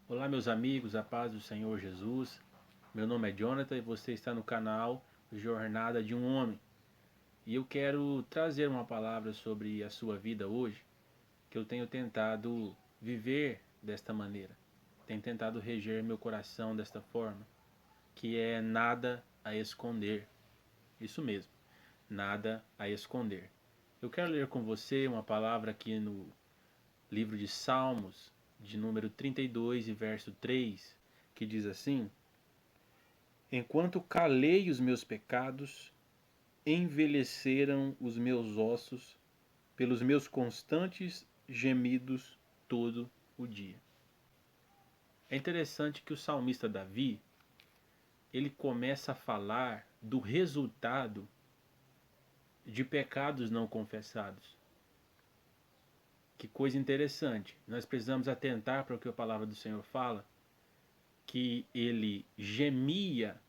Olá, meus amigos, a paz do Senhor Jesus. Meu nome é Jonathan e você está no canal Jornada de um Homem. E eu quero trazer uma palavra sobre a sua vida hoje, que eu tenho tentado viver desta maneira. Tenho tentado reger meu coração desta forma, que é nada a esconder. Isso mesmo, nada a esconder. Eu quero ler com você uma palavra aqui no livro de Salmos, de número 32 e verso 3, que diz assim: Enquanto calei os meus pecados, envelheceram os meus ossos pelos meus constantes gemidos todo o dia. É interessante que o salmista Davi, ele começa a falar do resultado de pecados não confessados. Que coisa interessante. Nós precisamos atentar para o que a palavra do Senhor fala, que ele gemia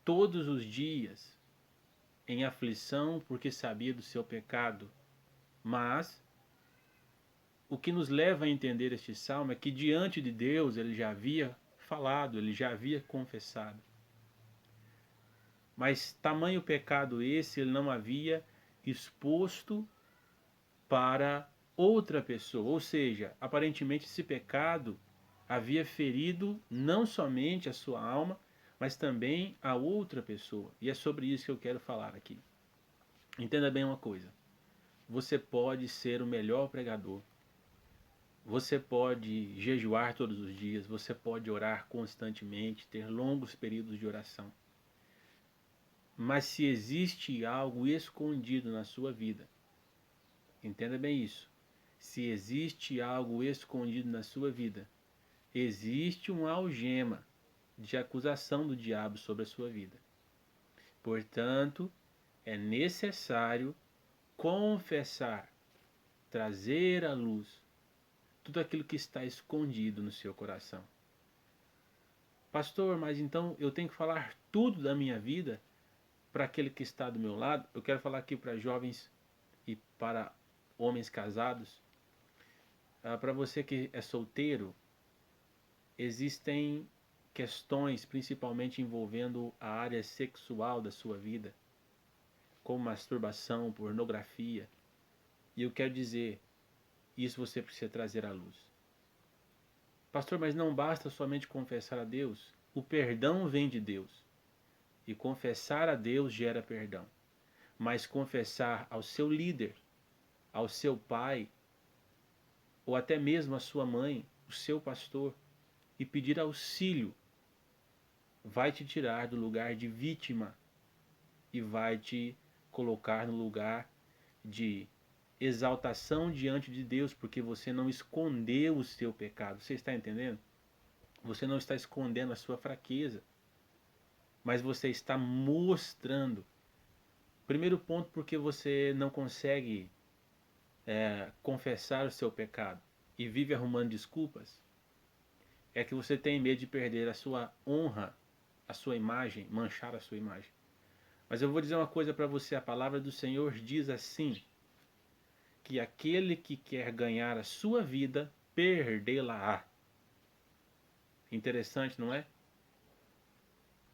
todos os dias em aflição porque sabia do seu pecado. Mas o que nos leva a entender este salmo é que diante de Deus ele já havia falado, ele já havia confessado. Mas tamanho pecado esse ele não havia exposto para outra pessoa. Ou seja, aparentemente esse pecado havia ferido não somente a sua alma, mas também a outra pessoa. E é sobre isso que eu quero falar aqui. Entenda bem uma coisa. Você pode ser o melhor pregador. Você pode jejuar todos os dias, você pode orar constantemente, ter longos períodos de oração. Mas se existe algo escondido na sua vida, entenda bem isso. Se existe algo escondido na sua vida, existe uma algema de acusação do diabo sobre a sua vida. Portanto, é necessário confessar, trazer à luz tudo aquilo que está escondido no seu coração. Pastor, mas então eu tenho que falar tudo da minha vida para aquele que está do meu lado? Eu quero falar aqui para jovens e para homens casados. Para você que é solteiro, existem questões principalmente envolvendo a área sexual da sua vida, como masturbação, pornografia. E eu quero dizer, isso você precisa trazer à luz. Pastor, mas não basta somente confessar a Deus. O perdão vem de Deus. E confessar a Deus gera perdão. Mas confessar ao seu líder, ao seu pai, ou até mesmo à sua mãe, o seu pastor, e pedir auxílio, vai te tirar do lugar de vítima e vai te colocar no lugar de exaltação diante de Deus, porque você não escondeu o seu pecado. Você está entendendo? Você não está escondendo a sua fraqueza, mas você está mostrando. Primeiro ponto, porque você não consegue confessar o seu pecado e vive arrumando desculpas, é que você tem medo de perder a sua honra, a sua imagem, manchar a sua imagem. Mas eu vou dizer uma coisa para você, a palavra do Senhor diz assim, que aquele que quer ganhar a sua vida, perdê-la-á. Interessante, não é?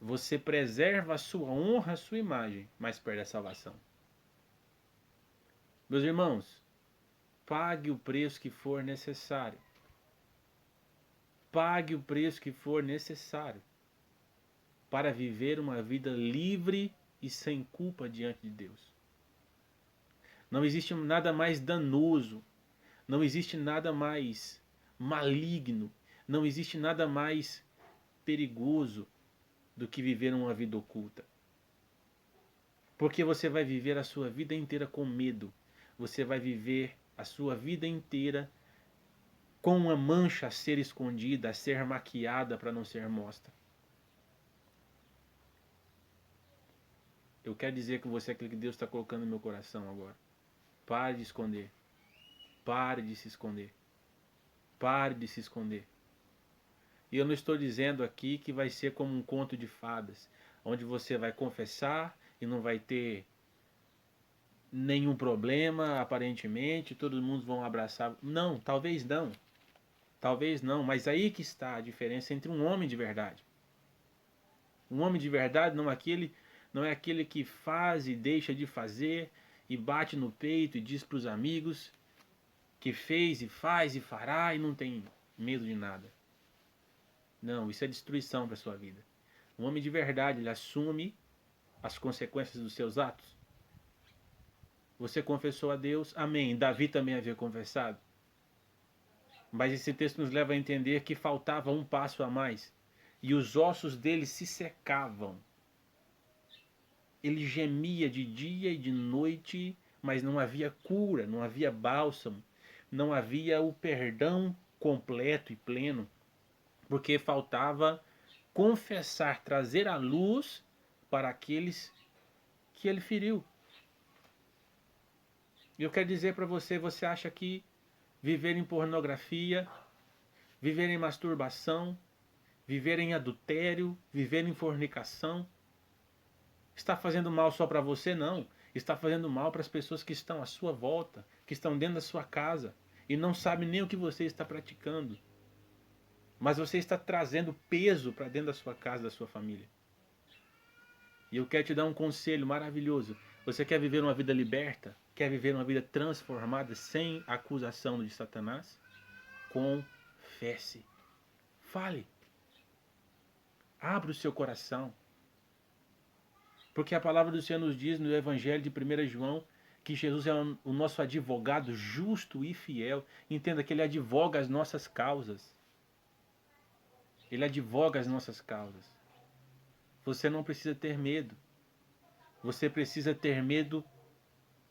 Você preserva a sua honra, a sua imagem, mas perde a salvação. Meus irmãos, pague o preço que for necessário. Pague o preço que for necessário para viver uma vida livre e sem culpa diante de Deus. Não existe nada mais danoso, não existe nada mais maligno, não existe nada mais perigoso do que viver uma vida oculta. Porque você vai viver a sua vida inteira com medo. Você vai viver a sua vida inteira com uma mancha a ser escondida, a ser maquiada para não ser mostra. Eu quero dizer que você é aquilo que Deus está colocando no meu coração agora. Pare de esconder. Pare de se esconder. Pare de se esconder. E eu não estou dizendo aqui que vai ser como um conto de fadas, onde você vai confessar e não vai ter nenhum problema, aparentemente, todo mundo vão abraçar. Não, talvez não. Talvez não, mas aí que está a diferença entre um homem de verdade. Um homem de verdade não é aquele que faz e deixa de fazer e bate no peito e diz para os amigos que fez e faz e fará e não tem medo de nada. Não, isso é destruição para a sua vida. Um homem de verdade, ele assume as consequências dos seus atos. Você confessou a Deus, amém. Davi também havia confessado. Mas esse texto nos leva a entender que faltava um passo a mais. E os ossos dele se secavam. Ele gemia de dia e de noite, mas não havia cura, não havia bálsamo, não havia o perdão completo e pleno, porque faltava confessar, trazer a luz para aqueles que ele feriu. E eu quero dizer para você, você acha que viver em pornografia, viver em masturbação, viver em adultério, viver em fornicação, está fazendo mal só para você? Não. Está fazendo mal para as pessoas que estão à sua volta, que estão dentro da sua casa e não sabem nem o que você está praticando. Mas você está trazendo peso para dentro da sua casa, da sua família. E eu quero te dar um conselho maravilhoso. Você quer viver uma vida liberta? Quer viver uma vida transformada sem acusação de Satanás? Confesse. Fale. Abra o seu coração. Porque a palavra do Senhor nos diz no Evangelho de 1 João que Jesus é o nosso advogado justo e fiel. Entenda que Ele advoga as nossas causas. Ele advoga as nossas causas. Você não precisa ter medo. Você precisa ter medo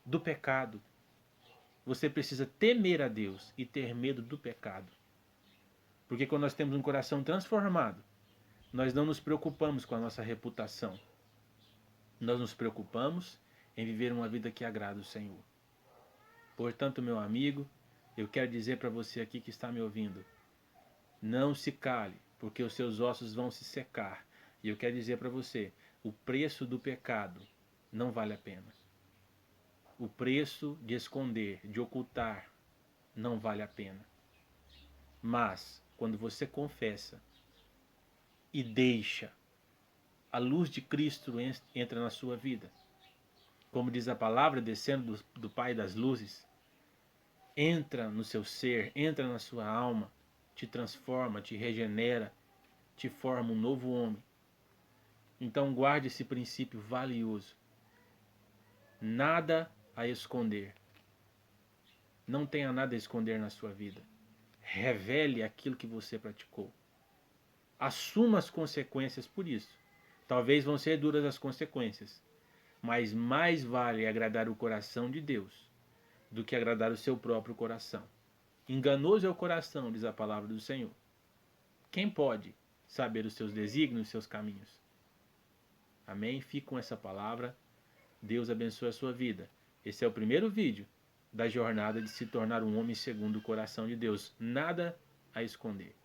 do pecado. Você precisa temer a Deus e ter medo do pecado. Porque quando nós temos um coração transformado, nós não nos preocupamos com a nossa reputação. Nós nos preocupamos em viver uma vida que agrada o Senhor. Portanto, meu amigo, eu quero dizer para você aqui que está me ouvindo, não se cale, porque os seus ossos vão se secar. E eu quero dizer para você, o preço do pecado não vale a pena. O preço de esconder, de ocultar, não vale a pena. Mas, quando você confessa e deixa, a luz de Cristo entra na sua vida. Como diz a palavra, descendo do Pai das luzes, entra no seu ser, entra na sua alma, te transforma, te regenera, te forma um novo homem. Então guarde esse princípio valioso. Nada a esconder. Não tenha nada a esconder na sua vida. Revele aquilo que você praticou. Assuma as consequências por isso. Talvez vão ser duras as consequências, mas mais vale agradar o coração de Deus do que agradar o seu próprio coração. Enganoso é o coração, diz a palavra do Senhor. Quem pode saber os seus desígnios e os seus caminhos? Amém? Fique com essa palavra. Deus abençoe a sua vida. Esse é o primeiro vídeo da jornada de se tornar um homem segundo o coração de Deus. Nada a esconder.